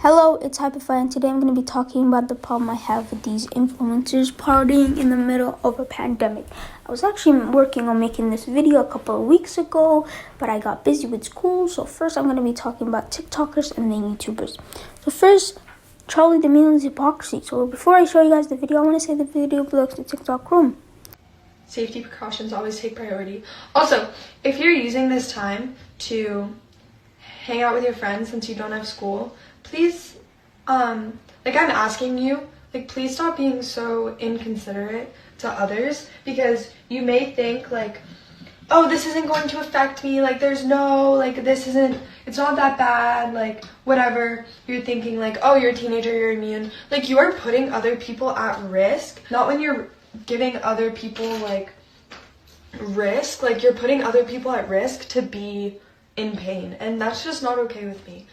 Hello, it's Hyperfly, and today I'm going to be talking about the problem I have with these influencers partying in the middle of a pandemic. I was actually working on making this video a couple of weeks ago, but I got busy with school, so first I'm going to be talking about TikTokers and then YouTubers. So first, Charli D'Amelio's hypocrisy. So before I show you guys the video, I want to say the video belongs to TikTok Chrome. Safety precautions always take priority. Also, if you're using this time to hang out with your friends since you don't have school, please, I'm asking you, please stop being so inconsiderate to others, because you may think, oh, this isn't going to affect me, it's not that bad, whatever. You're thinking, oh, you're a teenager, you're immune. You are putting other people at risk, not when you're giving other people, risk, you're putting other people at risk to be in pain, and that's just not okay with me.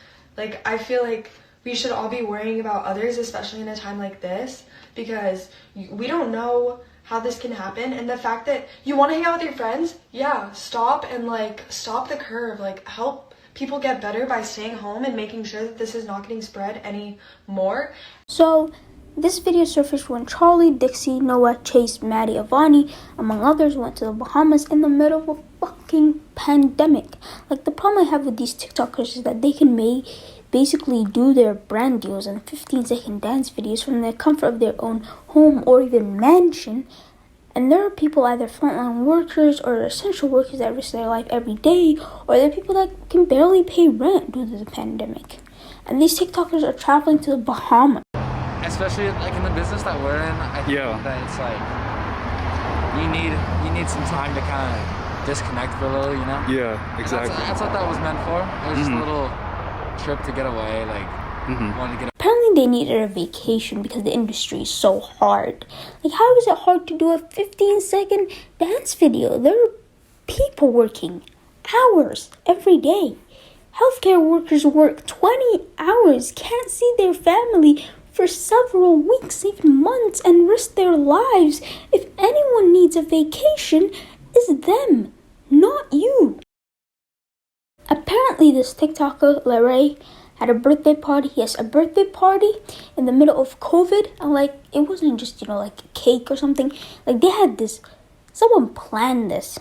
I feel like we should all be worrying about others, especially in a time like this, because we don't know how this can happen. And the fact that you want to hang out with your friends, yeah, stop and stop the curve. Help people get better by staying home and making sure that this is not getting spread anymore. So this video surfaced when Charli, Dixie, Noah, Chase, Maddie, Avani, among others, went to the Bahamas in the middle of a fucking pandemic. The problem I have with these TikTokers is that they can basically do their brand deals and 15-second dance videos from the comfort of their own home or even mansion. And there are people, either frontline workers or essential workers, that risk their life every day, or there are people that can barely pay rent due to the pandemic. And these TikTokers are traveling to the Bahamas. Especially in the business that we're in, I think that it's you need some time to kind of disconnect for a little, you know? Yeah, exactly. That's what that was meant for. It was just a little trip to get away, wanted to get. Apparently they needed a vacation because the industry is so hard. How is it hard to do a 15-second dance video? There are people working hours every day. Healthcare workers work 20 hours, can't see their family for several weeks, even months, and risk their lives. If anyone needs a vacation, it's them, not you. Apparently this TikToker, Larray, had a birthday party. Yes, a birthday party in the middle of COVID. And it wasn't just, a cake or something. They had this, someone planned this.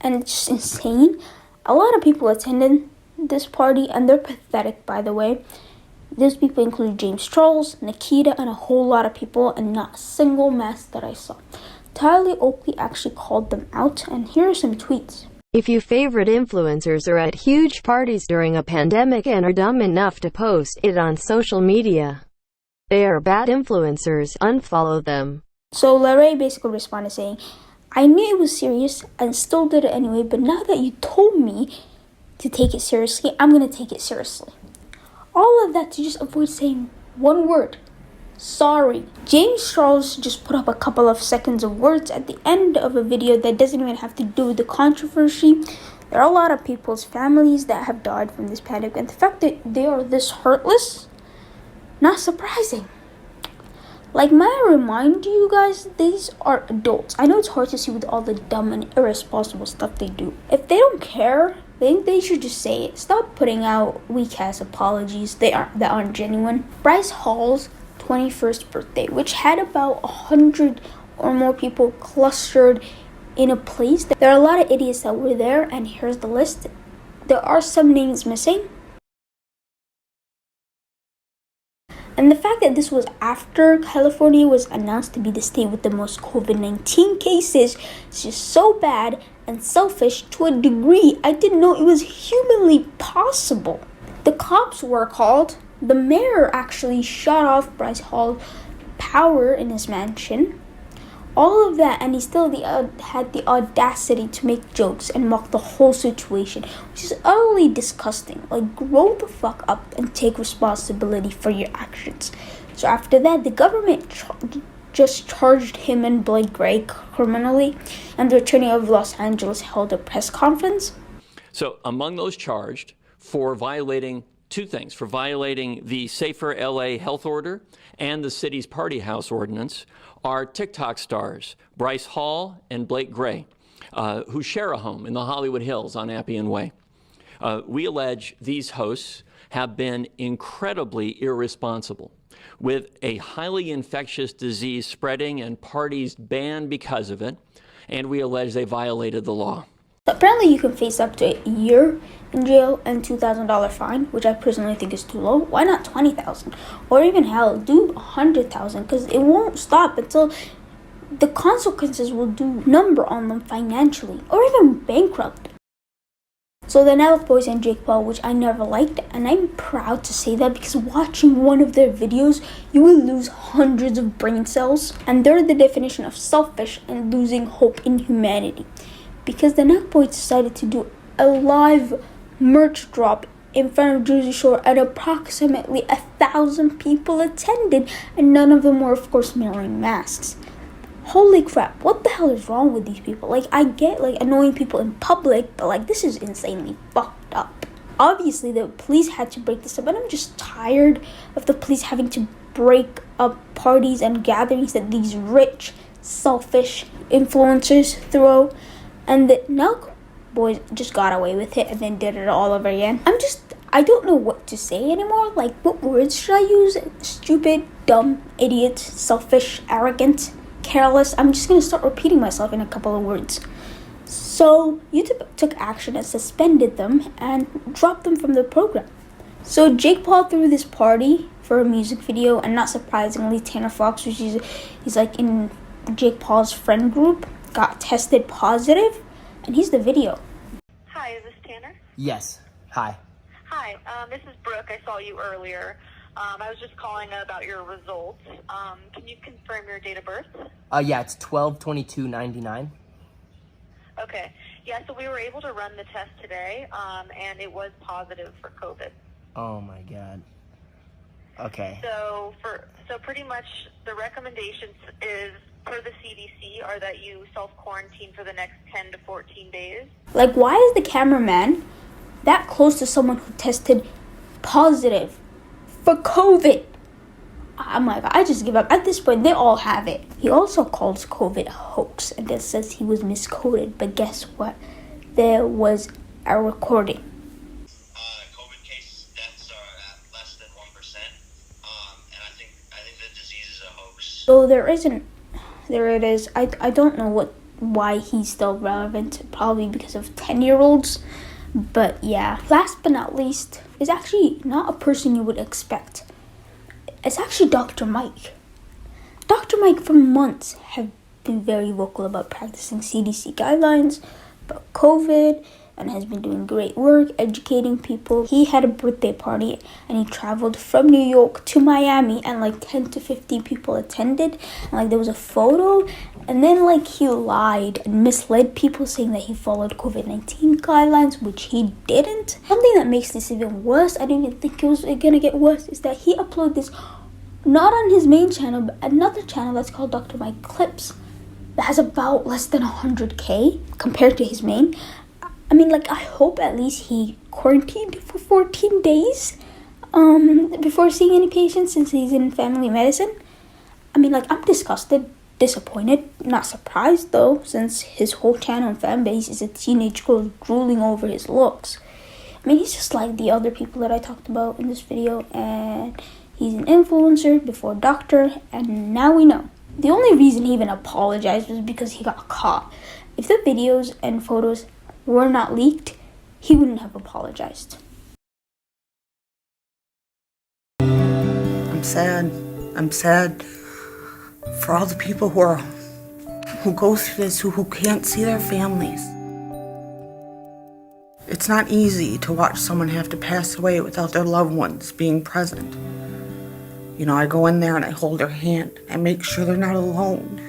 And it's just insane. A lot of people attended this party, and they're pathetic, by the way. Those people include James Charles, Nikita, and a whole lot of people, and not a single mask that I saw. Tyler Oakley actually called them out, and here are some tweets. If you favorite influencers are at huge parties during a pandemic and are dumb enough to post it on social media, they are bad influencers, unfollow them. So Larray basically responded saying, I knew it was serious and still did it anyway, but now that you told me to take it seriously, I'm going to take it seriously. All of that to just avoid saying one word. Sorry. James Charles just put up a couple of seconds of words at the end of a video that doesn't even have to do with the controversy. There are a lot of people's families that have died from this pandemic, and the fact that they are this heartless, not surprising. May I remind you guys, these are adults. I know it's hard to see with all the dumb and irresponsible stuff they do. If they don't care, they should just say it. Stop putting out weak-ass apologies that aren't genuine. Bryce Hall's 21st birthday, which had about 100 or more people clustered in a place. There are a lot of idiots that were there, and here's the list. There are some names missing. And the fact that this was after California was announced to be the state with the most COVID-19 cases is just so bad and selfish to a degree I didn't know it was humanly possible. The cops were called. The mayor actually shut off Bryce Hall's power in his mansion. All of that, and he still had the audacity to make jokes and mock the whole situation, which is utterly disgusting. Grow the fuck up and take responsibility for your actions. So after that, the government just charged him and Blake Gray criminally, and the attorney of Los Angeles held a press conference. So among those charged for violating two things, for violating the Safer LA health order and the city's party house ordinance, are TikTok stars Bryce Hall and Blake Gray, who share a home in the Hollywood Hills on Appian Way. We allege these hosts have been incredibly irresponsible, with a highly infectious disease spreading and parties banned because of it, and we allege they violated the law. Apparently, you can face up to a year in jail and $2,000 fine, which I personally think is too low. Why not $20,000? Or even hell, do $100,000, because it won't stop until the consequences will do number on them financially, or even bankrupt. So the Nelk Boys and Jake Paul, which I never liked, and I'm proud to say that because watching one of their videos, you will lose hundreds of brain cells, and they're the definition of selfish and losing hope in humanity. Because the Nelk Boys decided to do a live merch drop in front of Jersey Shore, and approximately 1,000 people attended, and none of them were, of course, wearing masks. Holy crap, what the hell is wrong with these people? Like, I get, annoying people in public, but, this is insanely fucked up. Obviously, the police had to break this up, and I'm just tired of the police having to break up parties and gatherings that these rich, selfish influencers throw, and the Nelk Boys just got away with it and then did it all over again. I don't know what to say anymore. What words should I use? Stupid, dumb, idiot, selfish, arrogant, careless. I'm just going to start repeating myself in a couple of words. So YouTube took action and suspended them and dropped them from the program. So Jake Paul threw this party for a music video, and not surprisingly, Tanner Fox, which he's in Jake Paul's friend group, got tested positive, and here's the video. Hi, is this Tanner? Yes. Hi. Hi, this is Brooke. I saw you earlier. I was just calling about your results. Can you confirm your date of birth? Yeah, it's 12/22/99. Okay. Yeah, so we were able to run the test today, and it was positive for COVID. Oh my God. Okay. So pretty much the recommendations is for the CDC are that you self-quarantine for the next 10 to 14 days. Why is the cameraman that close to someone who tested positive for COVID? Oh my God, I just give up. At this point, they all have it. He also calls COVID a hoax and then says he was miscoded. But guess what? There was a recording. COVID case deaths are at less than 1%, and I think the disease is a hoax. So there it is. I don't know why he's still relevant. Probably because of 10-year-olds. But yeah, last but not least, is actually not a person you would expect. It's actually Dr. Mike. Dr. Mike for months have been very vocal about practicing CDC guidelines about COVID, and has been doing great work educating people. He had a birthday party and he traveled from New York to Miami, and 10 to 50 people attended, and there was a photo, and then he lied and misled people saying that he followed COVID-19 guidelines, which he didn't. Something that makes this even worse, I didn't even think it was gonna get worse, is that he uploaded this not on his main channel but another channel that's called Dr. Mike Clips that has about less than 100K compared to his main. I hope at least he quarantined for 14 days before seeing any patients, since he's in family medicine. I'm disgusted, disappointed, not surprised though, since his whole channel and fan base is a teenage girl drooling over his looks. He's just like the other people that I talked about in this video, and he's an influencer before doctor, and now we know. The only reason he even apologized was because he got caught. If the videos and photos were not leaked, he wouldn't have apologized. I'm sad for all the people who go through this, who can't see their families. It's not easy to watch someone have to pass away without their loved ones being present. I go in there and I hold their hand and make sure they're not alone.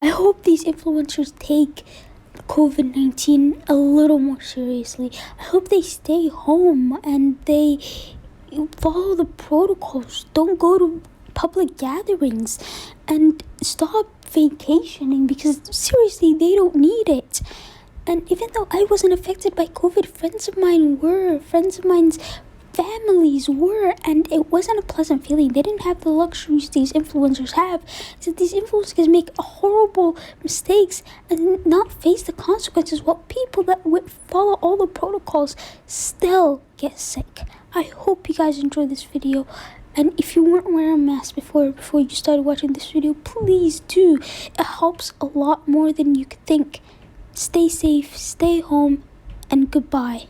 I hope these influencers take COVID-19 a little more seriously. I hope they stay home and they follow the protocols. Don't go to public gatherings and stop vacationing, because seriously, they don't need it. And even though I wasn't affected by COVID, friends of mine were. Friends of mine's families were, and it wasn't a pleasant feeling. They didn't have the luxuries these influencers have. So these influencers make horrible mistakes and not face the consequences, while people that follow all the protocols still get sick. I hope you guys enjoyed this video. And if you weren't wearing a mask before you started watching this video, please do. It helps a lot more than you could think. Stay safe, stay home, and goodbye.